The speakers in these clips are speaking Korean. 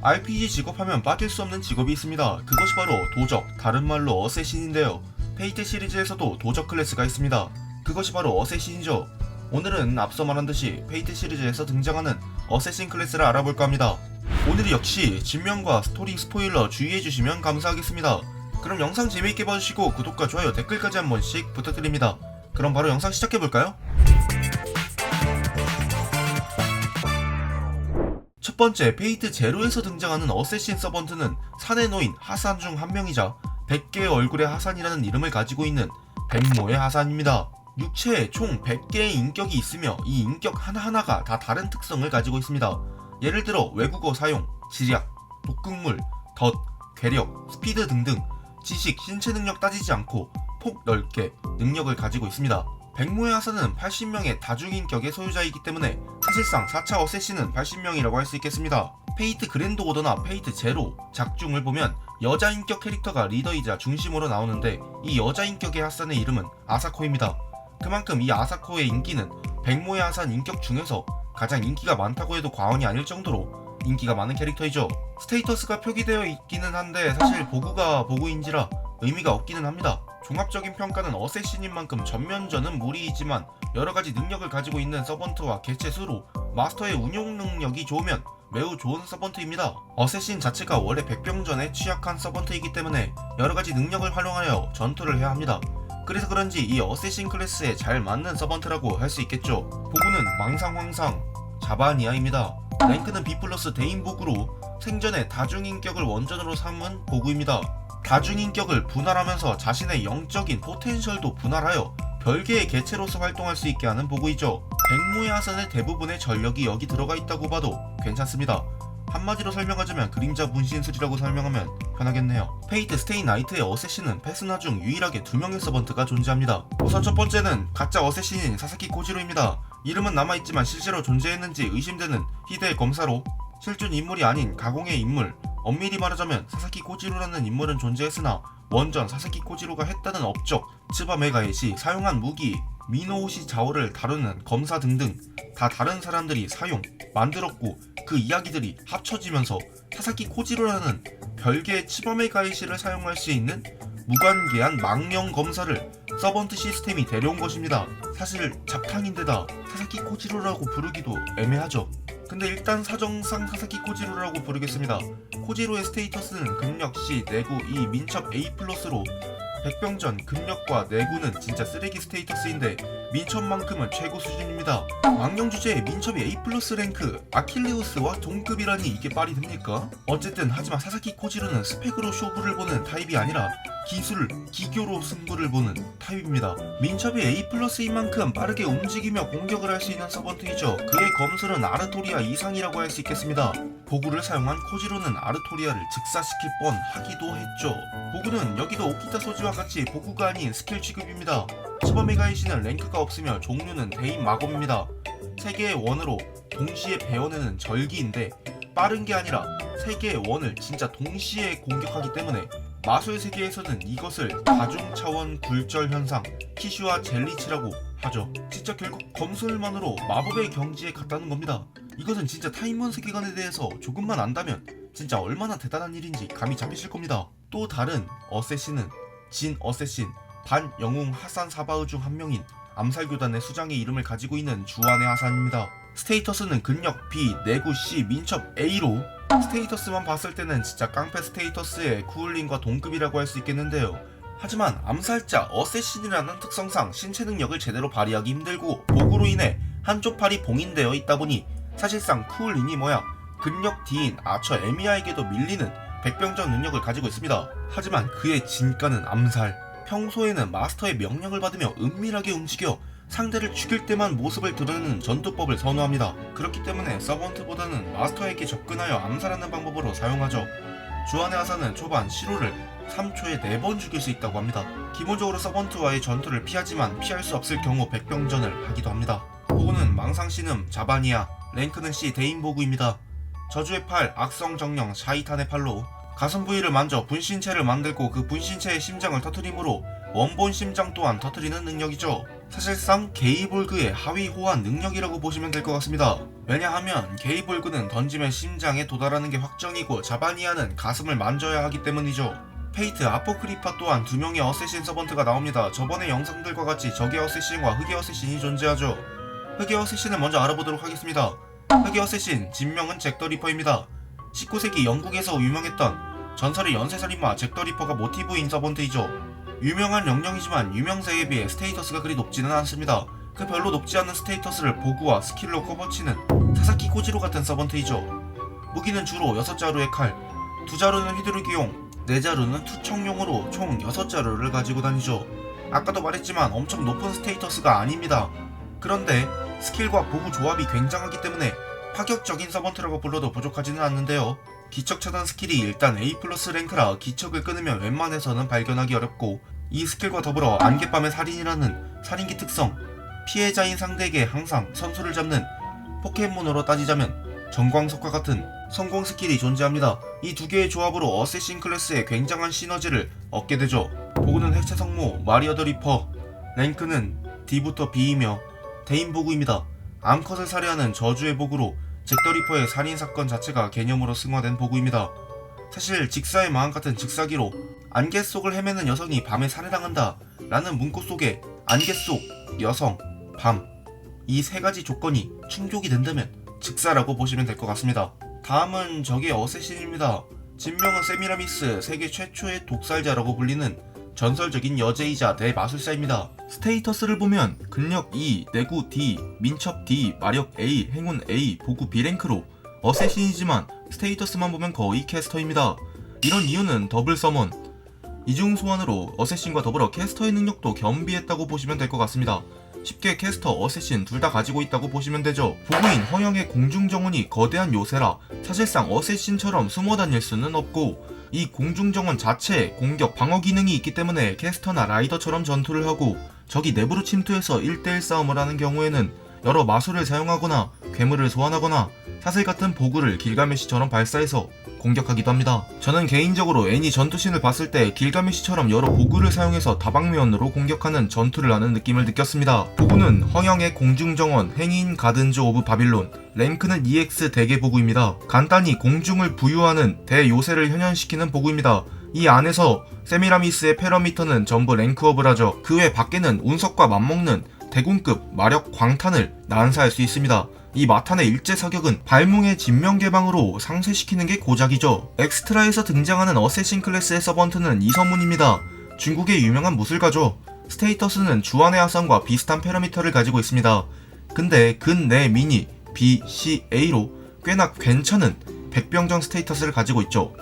RPG 직업하면 빠질 수 없는 직업이 있습니다. 그것이 바로 도적, 다른 말로 어쌔신인데요. 페이트 시리즈에서도 도적 클래스가 있습니다. 그것이 바로 어쌔신이죠. 오늘은 앞서 말한듯이 페이트 시리즈에서 등장하는 어쌔신 클래스를 알아볼까 합니다. 오늘이 역시 진명과 스토리 스포일러 주의해주시면 감사하겠습니다. 그럼 영상 재미있게 봐주시고 구독과 좋아요, 댓글까지 한 번씩 부탁드립니다. 그럼 바로 영상 시작해볼까요? 첫 번째, 페이트 제로에서 등장하는 어쌔신 서번트는 산에 놓인 하산 중 한 명이자 100개의 얼굴의 하산이라는 이름을 가지고 있는 백모의 하산입니다. 육체에 총 100개의 인격이 있으며 이 인격 하나하나가 다 다른 특성을 가지고 있습니다. 예를 들어 외국어 사용, 지략, 독극물, 덫, 괴력, 스피드 등등 지식, 신체 능력 따지지 않고 폭 넓게 능력을 가지고 있습니다. 백모의 하산은 80명의 다중인격의 소유자이기 때문에 사실상 4차 어쌔신은 80명이라고 할 수 있겠습니다. 페이트 그랜드 오더나 페이트 제로 작중을 보면 여자 인격 캐릭터가 리더이자 중심으로 나오는데 이 여자 인격의 하산의 이름은 아사코입니다. 그만큼 이 아사코의 인기는 백모의 하산 인격 중에서 가장 인기가 많다고 해도 과언이 아닐 정도로 인기가 많은 캐릭터이죠. 스테이터스가 표기되어 있기는 한데 사실 보구가 보구인지라 의미가 없기는 합니다. 종합적인 평가는 어쌔신인 만큼 전면전은 무리이지만 여러가지 능력을 가지고 있는 서번트와 개체 수로 마스터의 운용 능력이 좋으면 매우 좋은 서번트입니다. 어쌔신 자체가 원래 백병전에 취약한 서번트이기 때문에 여러가지 능력을 활용하여 전투를 해야 합니다. 그래서 그런지 이 어쌔신 클래스에 잘 맞는 서번트라고 할 수 있겠죠. 보구는 망상황상 자바니아입니다. 랭크는 B+ 대인보구로 생전에 다중인격을 원전으로 삼은 보구입니다. 다중인격을 분할하면서 자신의 영적인 포텐셜도 분할하여 별개의 개체로서 활동할 수 있게 하는 보구이죠. 백모의 하산의 대부분의 전력이 여기 들어가 있다고 봐도 괜찮습니다. 한마디로 설명하자면 그림자 분신술이라고 설명하면 편하겠네요. 페이트 스테이 나이트의 어쌔신은 페스나 중 유일하게 2명의 서번트가 존재합니다. 우선 첫 번째는 가짜 어쌔신인 사사키 코지로입니다. 이름은 남아있지만 실제로 존재했는지 의심되는 희대의 검사로 실존 인물이 아닌 가공의 인물, 엄밀히 말하자면 사사키 코지로라는 인물은 존재했으나 원전 사사키 코지로가 했다는 업적, 츠바메가에시 사용한 무기, 미노오시 자오를 다루는 검사 등등 다 다른 사람들이 만들었고 그 이야기들이 합쳐지면서 사사키 코지로라는 별개의 츠바메가에시를 사용할 수 있는 무관계한 망령 검사를 서번트 시스템이 데려온 것입니다. 사실 잡탕인데다 사사키 코지로라고 부르기도 애매하죠. 근데 일단 사정상 사사키 코지로라고 부르겠습니다. 코지로의 스테이터스는 근력 C, 내구 E, 민첩 A+로 백병전, 근력과 내구는 진짜 쓰레기 스테이터스인데 민첩만큼은 최고 수준입니다. 망령 주제에 민첩이 A+ 랭크, 아킬레우스와 동급이라니 이게 말이 됩니까? 어쨌든 하지만 사사키 코지로는 스펙으로 쇼부를 보는 타입이 아니라 기교로 승부를 보는 타입입니다. 민첩이 A+인 만큼 빠르게 움직이며 공격을 할 수 있는 서번트이죠. 그의 검술은 아르토리아 이상이라고 할 수 있겠습니다. 보구를 사용한 코지로는 아르토리아를 즉사시킬 뻔 하기도 했죠. 보구는 여기도 오키타 소지와 같이 보구가 아닌 스킬 취급입니다. 츠바메가이시는 랭크가 없으며 종류는 대인 마검입니다. 세개의 원으로 동시에 베어내는 절기인데 빠른 게 아니라 세개의 원을 진짜 동시에 공격하기 때문에 마술 세계에서는 이것을 다중차원 굴절 현상, 키슈와 젤리치라고 하죠. 진짜 결국 검술만으로 마법의 경지에 갔다는 겁니다. 이것은 진짜 타임문 세계관에 대해서 조금만 안다면 진짜 얼마나 대단한 일인지 감이 잡히실 겁니다. 또 다른 어쌔신은 진 어쌔신, 반 영웅 하산 사바의 중 한 명인 암살교단의 수장의 이름을 가지고 있는 주안의 하산입니다. 스테이터스는 근력 B, 내구 C, 민첩 A로 스테이터스만 봤을 때는 진짜 깡패 스테이터스의 쿠울링과 동급이라고 할 수 있겠는데요. 하지만 암살자 어쌔신이라는 특성상 신체 능력을 제대로 발휘하기 힘들고 보구로 인해 한쪽 팔이 봉인되어 있다 보니 사실상 쿠울링이 근력 D인 아처 에미아에게도 밀리는 백병전 능력을 가지고 있습니다. 하지만 그의 진가는 암살. 평소에는 마스터의 명령을 받으며 은밀하게 움직여 상대를 죽일 때만 모습을 드러내는 전투법을 선호합니다. 그렇기 때문에 서번트보다는 마스터에게 접근하여 암살하는 방법으로 사용하죠. 주안의 하산은 초반 시로를 3초에 4번 죽일 수 있다고 합니다. 기본적으로 서번트와의 전투를 피하지만 피할 수 없을 경우 백병전을 하기도 합니다. 보구는 망상신음, 자바니아, 랭크는 C 대인보구입니다. 저주의 팔, 악성정령, 샤이탄의 팔로 가슴 부위를 만져 분신체를 만들고 그 분신체의 심장을 터트리므로 원본 심장 또한 터트리는 능력이죠. 사실상 게이볼그의 하위 호환 능력이라고 보시면 될 것 같습니다. 왜냐하면 게이볼그는 던지면 심장에 도달하는 게 확정이고 자바니아는 가슴을 만져야 하기 때문이죠. 페이트 아포크리파 또한 두 명의 어쌔신 서번트가 나옵니다. 저번의 영상들과 같이 적의 어쌔신과 흑의 어쌔신이 존재하죠. 흑의 어쌔신을 먼저 알아보도록 하겠습니다. 흑의 어쌔신 진명은 잭 더 리퍼입니다. 19세기 영국에서 유명했던 전설의 연쇄살인마 잭 더 리퍼가 모티브인 서번트이죠. 유명한 영령이지만 유명세에 비해 스테이터스가 그리 높지는 않습니다. 그 별로 높지 않은 스테이터스를 보구와 스킬로 커버치는 사사키 코지로 같은 서번트이죠. 무기는 주로 6자루의 칼, 2자루는 휘두르기용, 4자루는 투척용으로 총 6자루를 가지고 다니죠. 아까도 말했지만 엄청 높은 스테이터스가 아닙니다. 그런데 스킬과 보구 조합이 굉장하기 때문에 파격적인 서번트라고 불러도 부족하지는 않는데요. 기척 차단 스킬이 일단 A+ 랭크라 기척을 끊으면 웬만해서는 발견하기 어렵고, 이 스킬과 더불어 안개밤의 살인이라는 살인기 특성, 피해자인 상대에게 항상 선수를 잡는 포켓몬으로 따지자면 정광석과 같은 성공 스킬이 존재합니다. 이 두 개의 조합으로 어쌔신 클래스의 굉장한 시너지를 얻게 되죠. 보구는 해체 성모 마리어 더 리퍼, 랭크는 D부터 B이며 대인 보구입니다. 암컷을 살해하는 저주의 보구로 잭 더 리퍼의 살인사건 자체가 개념으로 승화된 보구입니다. 사실 직사의 마음 같은 직사기로 안개 속을 헤매는 여성이 밤에 살해당한다 라는 문구 속에 안개 속, 여성, 밤, 이 세 가지 조건이 충족이 된다면 직사라고 보시면 될 것 같습니다. 다음은 적의 어쌔신입니다. 진명은 세미라미스, 세계 최초의 독살자라고 불리는 전설적인 여제이자 대마술사입니다. 스테이터스를 보면 근력 E, 내구 D, 민첩 D, 마력 A, 행운 A, 보구 B랭크로 어쌔신이지만 스테이터스만 보면 거의 캐스터입니다. 이런 이유는 더블 서먼, 이중 소환으로 어쌔신과 더불어 캐스터의 능력도 겸비했다고 보시면 될 것 같습니다. 쉽게 캐스터, 어쌔신 둘 다 가지고 있다고 보시면 되죠. 보구인 허영의 공중정원이 거대한 요새라 사실상 어쌔신처럼 숨어 다닐 수는 없고, 이 공중정원 자체에 공격, 방어 기능이 있기 때문에 캐스터나 라이더처럼 전투를 하고 적이 내부로 침투해서 1대1 싸움을 하는 경우에는 여러 마술을 사용하거나 괴물을 소환하거나 사슬 같은 보구를 길가메시처럼 발사해서 공격하기도 합니다. 저는 개인적으로 애니 전투신을 봤을 때 길가메시처럼 여러 보구를 사용해서 다방면으로 공격하는 전투를 하는 느낌을 느꼈습니다. 보구는 허영의 공중정원, 행인 가든즈 오브 바빌론, 랭크는 EX 대계 보구입니다. 간단히 공중을 부유하는 대요새를 현현시키는 보구입니다. 이 안에서 세미라미스의 패러미터는 전부 랭크업을 하죠. 그 외 밖에는 운석과 맞먹는 대군급 마력 광탄을 난사할 수 있습니다. 이 마탄의 일제 사격은 발뭉의 진명 개방으로 상쇄시키는 게 고작이죠. 엑스트라에서 등장하는 어쌔신 클래스의 서번트는 이서문입니다. 중국의 유명한 무술가죠. 스테이터스는 주안의 하산과 비슷한 패러미터를 가지고 있습니다. 근데 근내 미니 BCA로 꽤나 괜찮은 백병정 스테이터스를 가지고 있죠.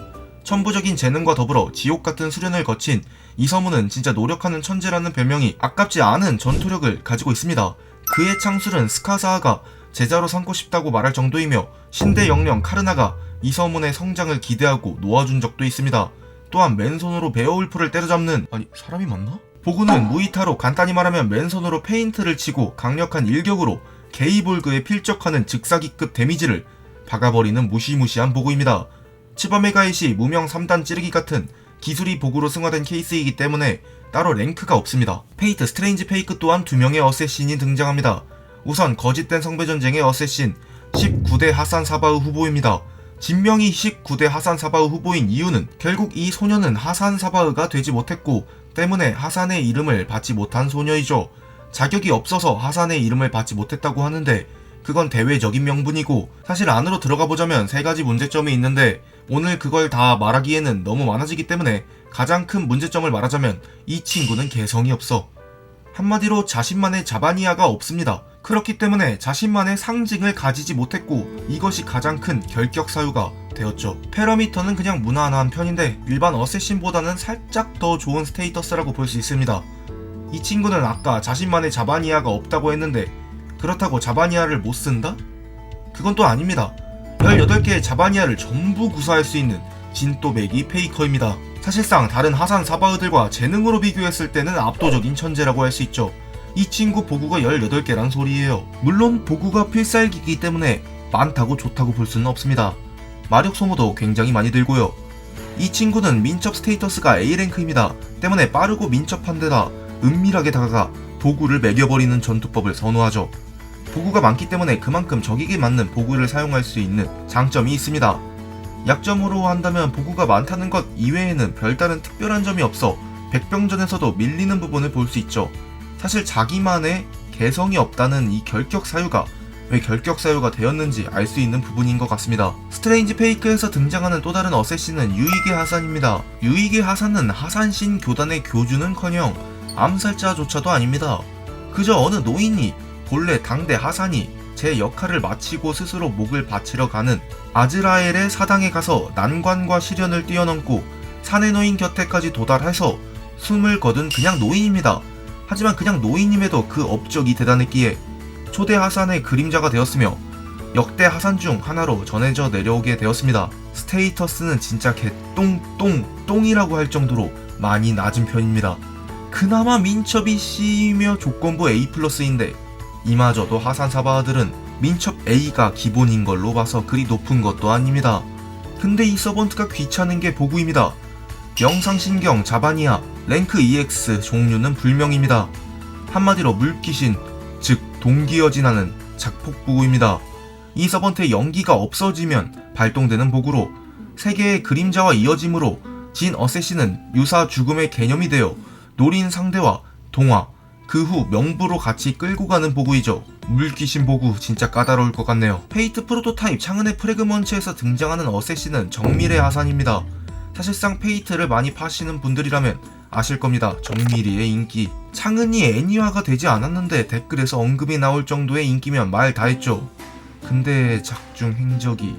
천부적인 재능과 더불어 지옥 같은 수련을 거친 이서문은 진짜 노력하는 천재라는 별명이 아깝지 않은 전투력을 가지고 있습니다. 그의 창술은 스카사아가 제자로 삼고 싶다고 말할 정도이며 신대 영령 카르나가 이서문의 성장을 기대하고 놓아준 적도 있습니다. 또한 맨손으로 베어울프를 때려잡는, 아니 사람이 맞나? 보구는 무이타로 간단히 말하면 맨손으로 페인트를 치고 강력한 일격으로 게이볼그에 필적하는 즉사기급 데미지를 박아버리는 무시무시한 보구입니다. 치바메가이시 무명 3단 찌르기 같은 기술이 보구로 승화된 케이스이기 때문에 따로 랭크가 없습니다. 페이트 스트레인지 페이크 또한 2명의 어쌔신이 등장합니다. 우선 거짓된 성배전쟁의 어쌔신 19대 하산 사바흐 후보입니다. 진명이 19대 하산 사바흐 후보인 이유는 결국 이 소녀는 하산 사바흐가 되지 못했고 때문에 하산의 이름을 받지 못한 소녀이죠. 자격이 없어서 하산의 이름을 받지 못했다고 하는데 그건 대외적인 명분이고, 사실 안으로 들어가 보자면 3가지 문제점이 있는데 오늘 그걸 다 말하기에는 너무 많아지기 때문에 가장 큰 문제점을 말하자면 이 친구는 개성이 없어. 한마디로 자신만의 자바니아가 없습니다. 그렇기 때문에 자신만의 상징을 가지지 못했고 이것이 가장 큰 결격 사유가 되었죠. 패러미터는 그냥 무난한 편인데 일반 어쌔신보다는 살짝 더 좋은 스테이터스라고 볼 수 있습니다. 이 친구는 아까 자신만의 자바니아가 없다고 했는데 그렇다고 자바니아를 못 쓴다? 그건 또 아닙니다. 18개의 자바니아를 전부 구사할 수 있는 진또배기 페이커입니다. 사실상 다른 하산 사바흐들과 재능으로 비교했을 때는 압도적인 천재라고 할 수 있죠. 이 친구 보구가 18개란 소리예요. 물론 보구가 필살기이기 때문에 많다고 좋다고 볼 수는 없습니다. 마력 소모도 굉장히 많이 들고요. 이 친구는 민첩 스테이터스가 A랭크입니다. 때문에 빠르고 민첩한 데다 은밀하게 다가가 보구를 매겨버리는 전투법을 선호하죠. 보구가 많기 때문에 그만큼 적에게 맞는 보구를 사용할 수 있는 장점이 있습니다. 약점으로 한다면 보구가 많다는 것 이외에는 별다른 특별한 점이 없어 백병전에서도 밀리는 부분을 볼 수 있죠. 사실 자기만의 개성이 없다는 이 결격 사유가 왜 결격 사유가 되었는지 알 수 있는 부분인 것 같습니다. 스트레인지 페이크에서 등장하는 또 다른 어쌔신은 유이게 하산입니다. 유이게 하산은 하산신 교단의 교주는커녕 암살자조차도 아닙니다. 그저 어느 노인이 본래 당대 하산이 제 역할을 마치고 스스로 목을 바치러 가는 아즈라엘의 사당에 가서 난관과 시련을 뛰어넘고 사내 노인 곁에까지 도달해서 숨을 거둔 그냥 노인입니다. 하지만 그냥 노인임에도 그 업적이 대단했기에 초대 하산의 그림자가 되었으며 역대 하산 중 하나로 전해져 내려오게 되었습니다. 스테이터스는 진짜 똥이라고 할 정도로 많이 낮은 편입니다. 그나마 민첩이 C이며 조건부 A+인데 이마저도 하산 사바들은 민첩 A가 기본인 걸로 봐서 그리 높은 것도 아닙니다. 근데 이 서번트가 귀찮은 게 보구입니다. 영상신경 자바니아 랭크 EX 종류는 불명입니다. 한마디로 물귀신, 즉 동기어진하는 작폭보구입니다. 이 서번트의 연기가 없어지면 발동되는 보구로 세계의 그림자와 이어짐으로 진 어쌔신은 유사 죽음의 개념이 되어 노린 상대와 동화, 그 후 명부로 같이 끌고 가는 보구이죠. 물귀신 보구 진짜 까다로울 것 같네요. 페이트 프로토타입 창은의 프레그먼츠에서 등장하는 어쌔신은 정밀의 하산입니다. 사실상 페이트를 많이 파시는 분들이라면 아실 겁니다. 정밀이의 인기. 창은이 애니화가 되지 않았는데 댓글에서 언급이 나올 정도의 인기면 말 다 했죠. 근데 작중 행적이...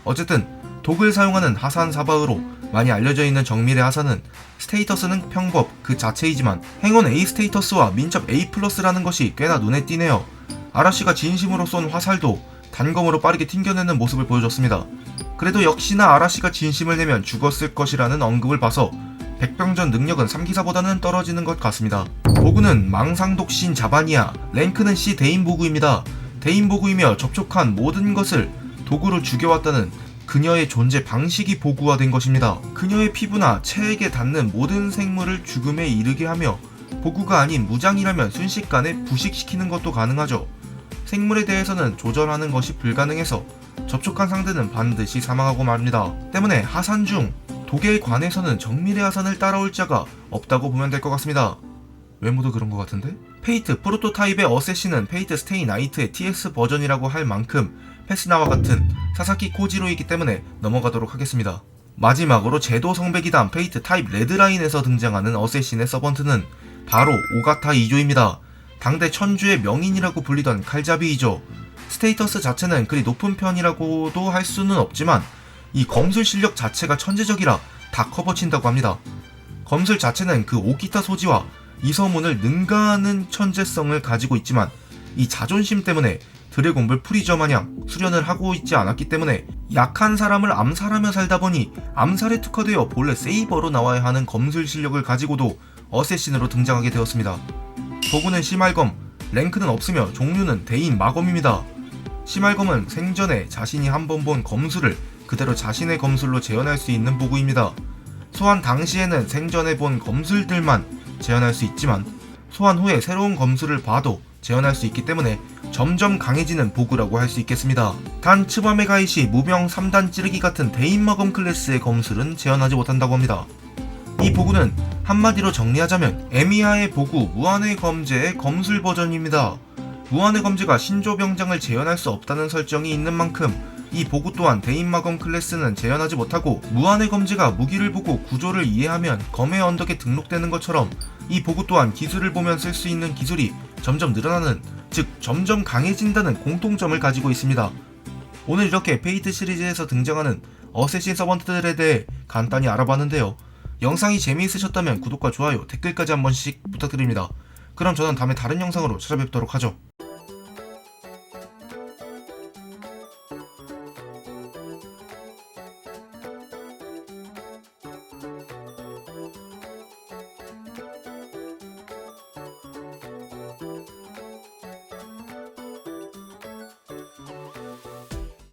어쨌든 독을 사용하는 하산 사바으로 많이 알려져 있는 정밀의 하산은 스테이터스는 평법 그 자체이지만 행운 A 스테이터스와 민첩 A+라는 것이 꽤나 눈에 띄네요. 아라시가 진심으로 쏜 화살도 단검으로 빠르게 튕겨내는 모습을 보여줬습니다. 그래도 역시나 아라시가 진심을 내면 죽었을 것이라는 언급을 봐서 백병전 능력은 3기사보다는 떨어지는 것 같습니다. 보구는 망상독신 자바니아, 랭크는 C 대인보구입니다. 대인보구이며 접촉한 모든 것을 도구로 죽여왔다는 그녀의 존재 방식이 보구화된 것입니다. 그녀의 피부나 체액에 닿는 모든 생물을 죽음에 이르게 하며 보구가 아닌 무장이라면 순식간에 부식시키는 것도 가능하죠. 생물에 대해서는 조절하는 것이 불가능해서 접촉한 상대는 반드시 사망하고 말입니다. 때문에 하산 중 독에 관해서는 정밀의 하산을 따라올 자가 없다고 보면 될 것 같습니다. 외모도 그런 것 같은데? 페이트 프로토타입의 어쌔신은 페이트 스테이 나이트의 TS 버전이라고 할 만큼 페스나와 같은 사사키 코지로이기 때문에 넘어가도록 하겠습니다. 마지막으로 제도 성배기담 페이트 타입 레드라인에서 등장하는 어쌔신의 서번트는 바로 오가타 이조입니다. 당대 천주의 명인이라고 불리던 칼잡이이죠. 스테이터스 자체는 그리 높은 편이라고도 할 수는 없지만 이 검술 실력 자체가 천재적이라 다 커버친다고 합니다. 검술 자체는 그 오기타 소지와 이서문을 능가하는 천재성을 가지고 있지만 이 자존심 때문에 드래곤볼 프리저 마냥 수련을 하고 있지 않았기 때문에 약한 사람을 암살하며 살다 보니 암살에 특화되어 본래 세이버로 나와야 하는 검술 실력을 가지고도 어쌔신으로 등장하게 되었습니다. 보구는 시말검, 랭크는 없으며 종류는 대인 마검입니다. 시말검은 생전에 자신이 한번 본 검술을 그대로 자신의 검술로 재현할 수 있는 보구입니다. 소환 당시에는 생전에 본 검술들만 재현할 수 있지만 소환 후에 새로운 검술을 봐도 재현할 수 있기 때문에 점점 강해지는 보구라고 할 수 있겠습니다. 단 츠바메 가이시, 무병 3단 찌르기 같은 대인마검 클래스의 검술은 재현하지 못한다고 합니다. 이 보구는 한마디로 정리하자면 에미야의 보구 무한의 검제의 검술 버전입니다. 무한의 검제가 신조병장을 재현할 수 없다는 설정이 있는 만큼 이 보구 또한 대인마검 클래스는 재현하지 못하고 무한의 검제가 무기를 보고 구조를 이해하면 검의 언덕에 등록되는 것처럼 이 보구 또한 기술을 보면 쓸 수 있는 기술이 점점 늘어나는, 즉 점점 강해진다는 공통점을 가지고 있습니다. 오늘 이렇게 페이트 시리즈에서 등장하는 어쌔신 서번트들에 대해 간단히 알아봤는데요. 영상이 재미있으셨다면 구독과 좋아요, 댓글까지 한 번씩 부탁드립니다. 그럼 저는 다음에 다른 영상으로 찾아뵙도록 하죠.